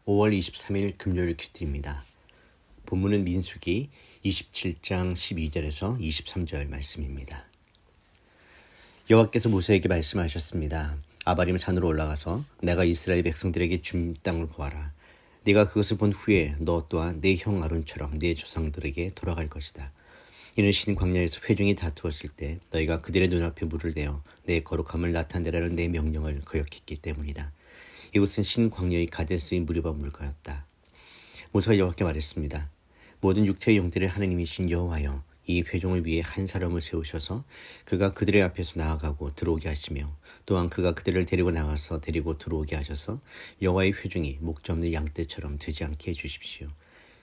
5월 23일 금요일 큐티입니다. 본문은 민수기 27장 12절에서 23절 말씀입니다. 여호와께서 모세에게 말씀하셨습니다. 아바림 산으로 올라가서 내가 이스라엘 백성들에게 준 땅을 보아라. 네가 그것을 본 후에 너 또한 내 형 아론처럼 네 조상들에게 돌아갈 것이다. 이는 신 광야에서 회중이 다투었을 때 너희가 그들의 눈앞에 물을 내어 내 거룩함을 나타내라는 내 명령을 거역했기 때문이다. 이곳은 신 광야의 가데스인 무리바 물가였다. 모세가 여호와께 말했습니다. 모든 육체의 영들의 하나님이신 여호와여, 이 회중을 위해 한 사람을 세우셔서 그가 그들의 앞에서 나아가고 들어오게 하시며 또한 그가 그들을 데리고 나가서 데리고 들어오게 하셔서 여호와의 회중이 목자 없는 양떼처럼 되지 않게 해주십시오.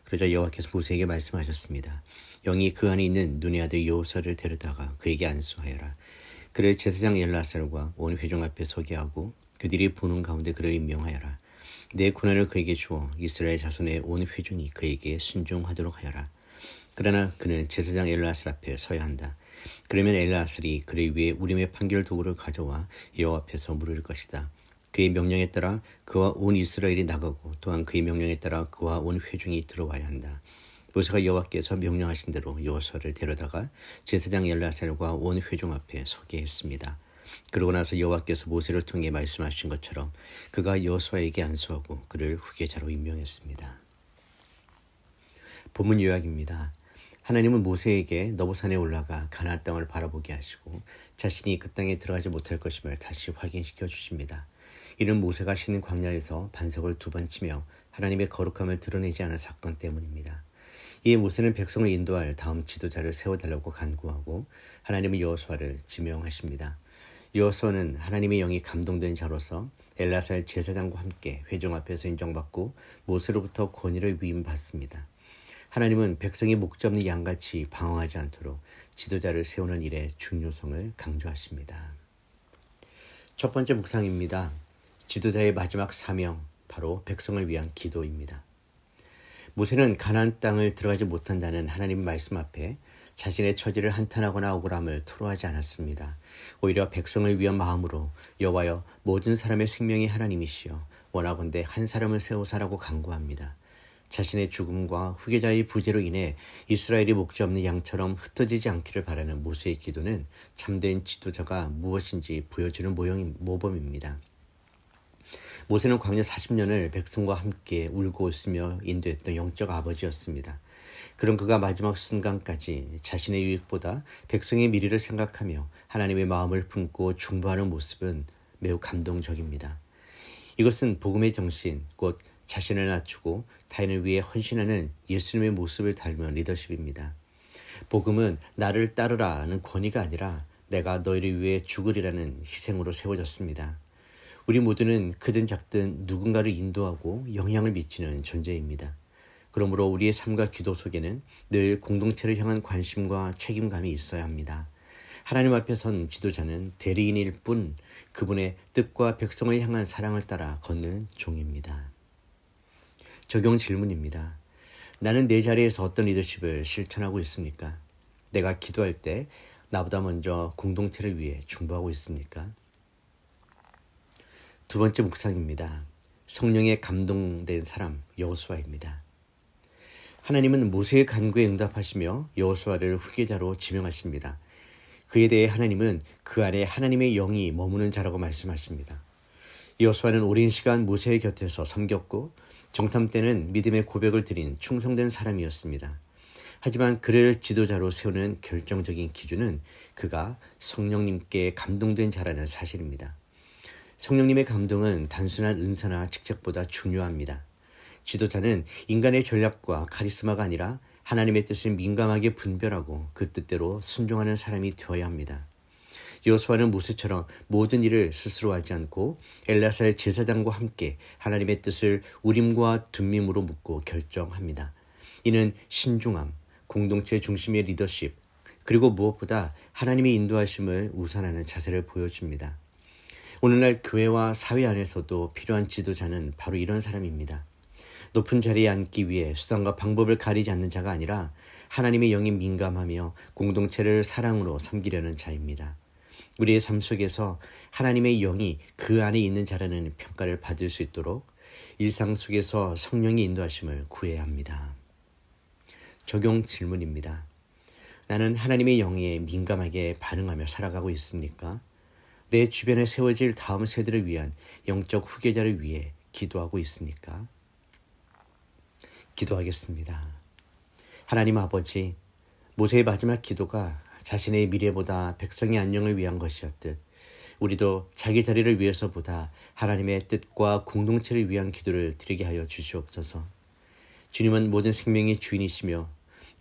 그러자 여호와께서 모세에게 말씀하셨습니다. 영이 그 안에 있는 눈의 아들 여호수아를 데려다가 그에게 안수하여라. 그를 제사장 엘르아살과 온 회중 앞에 서게 하고 그들이 보는 가운데 그를 임명하여라. 내 고난을 그에게 주어 이스라엘 자손의 온 회중이 그에게 순종하도록 하여라. 그러나 그는 제사장 엘르아살 앞에 서야 한다. 그러면 엘르아살이 그를 위해 우림의 판결 도구를 가져와 여호와 앞에서 물을 것이다. 그의 명령에 따라 그와 온 이스라엘이 나가고 또한 그의 명령에 따라 그와 온 회중이 들어와야 한다. 모세가 여호와께서 명령하신 대로 여호수아를 데려다가 제사장 엘르아살과 온 회중 앞에 서게 했습니다. 그러고 나서 여호와께서 모세를 통해 말씀하신 것처럼 그가 여호수아에게 안수하고 그를 후계자로 임명했습니다. 본문 요약입니다. 하나님은 모세에게 너보산에 올라가 가나안 땅을 바라보게 하시고 자신이 그 땅에 들어가지 못할 것임을 다시 확인시켜 주십니다. 이는 모세가 신 광야에서 반석을 2번 치며 하나님의 거룩함을 드러내지 않은 사건 때문입니다. 이에 모세는 백성을 인도할 다음 지도자를 세워달라고 간구하고 하나님은 여호수아를 지명하십니다. 여호수아는 하나님의 영이 감동된 자로서 엘르아살 제사장과 함께 회중 앞에서 인정받고 모세로부터 권위를 위임받습니다. 하나님은 백성이 목자 없는 양같이 방황하지 않도록 지도자를 세우는 일의 중요성을 강조하십니다. 첫 번째 묵상입니다. 지도자의 마지막 사명, 바로 백성을 위한 기도입니다. 모세는 가나안 땅을 들어가지 못한다는 하나님 말씀 앞에 자신의 처지를 한탄하거나 억울함을 토로하지 않았습니다. 오히려 백성을 위한 마음으로 여호와여, 모든 사람의 생명이 하나님이시여 원하건대 한 사람을 세우사라고 간구합니다. 자신의 죽음과 후계자의 부재로 인해 이스라엘이 목자 없는 양처럼 흩어지지 않기를 바라는 모세의 기도는 참된 지도자가 무엇인지 보여주는 모범입니다. 모세는 광야 40년을 백성과 함께 울고 웃으며 인도했던 영적 아버지였습니다. 그런 그가 마지막 순간까지 자신의 유익보다 백성의 미래를 생각하며 하나님의 마음을 품고 중보하는 모습은 매우 감동적입니다. 이것은 복음의 정신, 곧 자신을 낮추고 타인을 위해 헌신하는 예수님의 모습을 닮은 리더십입니다. 복음은 나를 따르라는 권위가 아니라 내가 너희를 위해 죽으리라는 희생으로 세워졌습니다. 우리 모두는 크든 작든 누군가를 인도하고 영향을 미치는 존재입니다. 그러므로 우리의 삶과 기도 속에는 늘 공동체를 향한 관심과 책임감이 있어야 합니다. 하나님 앞에 선 지도자는 대리인일 뿐 그분의 뜻과 백성을 향한 사랑을 따라 걷는 종입니다. 적용 질문입니다. 나는 내 자리에서 어떤 리더십을 실천하고 있습니까? 내가 기도할 때 나보다 먼저 공동체를 위해 중보하고 있습니까? 두 번째 묵상입니다. 성령에 감동된 사람 여호수아입니다. 하나님은 모세의 간구에 응답하시며 여호수아를 후계자로 지명하십니다. 그에 대해 하나님은 그 안에 하나님의 영이 머무는 자라고 말씀하십니다. 여호수아는 오랜 시간 모세의 곁에서 섬겼고 정탐 때는 믿음의 고백을 드린 충성된 사람이었습니다. 하지만 그를 지도자로 세우는 결정적인 기준은 그가 성령님께 감동된 자라는 사실입니다. 성령님의 감동은 단순한 은사나 직책보다 중요합니다. 지도자는 인간의 전략과 카리스마가 아니라 하나님의 뜻을 민감하게 분별하고 그 뜻대로 순종하는 사람이 되어야 합니다. 여호수아는 모세처럼 모든 일을 스스로 하지 않고 엘르아살 제사장과 함께 하나님의 뜻을 우림과 둠밈으로 묻고 결정합니다. 이는 신중함, 공동체 중심의 리더십, 그리고 무엇보다 하나님의 인도하심을 우선하는 자세를 보여줍니다. 오늘날 교회와 사회 안에서도 필요한 지도자는 바로 이런 사람입니다. 높은 자리에 앉기 위해 수단과 방법을 가리지 않는 자가 아니라 하나님의 영에 민감하며 공동체를 사랑으로 섬기려는 자입니다. 우리의 삶 속에서 하나님의 영이 그 안에 있는 자라는 평가를 받을 수 있도록 일상 속에서 성령의 인도하심을 구해야 합니다. 적용 질문입니다. 나는 하나님의 영에 민감하게 반응하며 살아가고 있습니까? 내 주변에 세워질 다음 세대를 위한 영적 후계자를 위해 기도하고 있습니까? 기도하겠습니다. 하나님 아버지, 모세의 마지막 기도가 자신의 미래보다 백성의 안녕을 위한 것이었듯 우리도 자기 자리를 위해서보다 하나님의 뜻과 공동체를 위한 기도를 드리게 하여 주시옵소서. 주님은 모든 생명의 주인이시며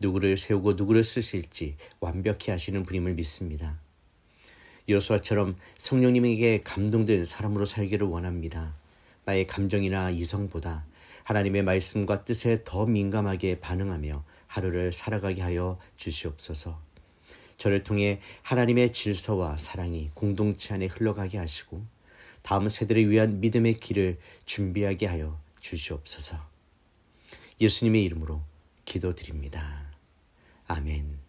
누구를 세우고 누구를 쓰실지 완벽히 아시는 분임을 믿습니다. 여호수아처럼 성령님에게 감동된 사람으로 살기를 원합니다. 나의 감정이나 이성보다 하나님의 말씀과 뜻에 더 민감하게 반응하며 하루를 살아가게 하여 주시옵소서. 저를 통해 하나님의 질서와 사랑이 공동체 안에 흘러가게 하시고 다음 세대를 위한 믿음의 길을 준비하게 하여 주시옵소서. 예수님의 이름으로 기도드립니다. 아멘.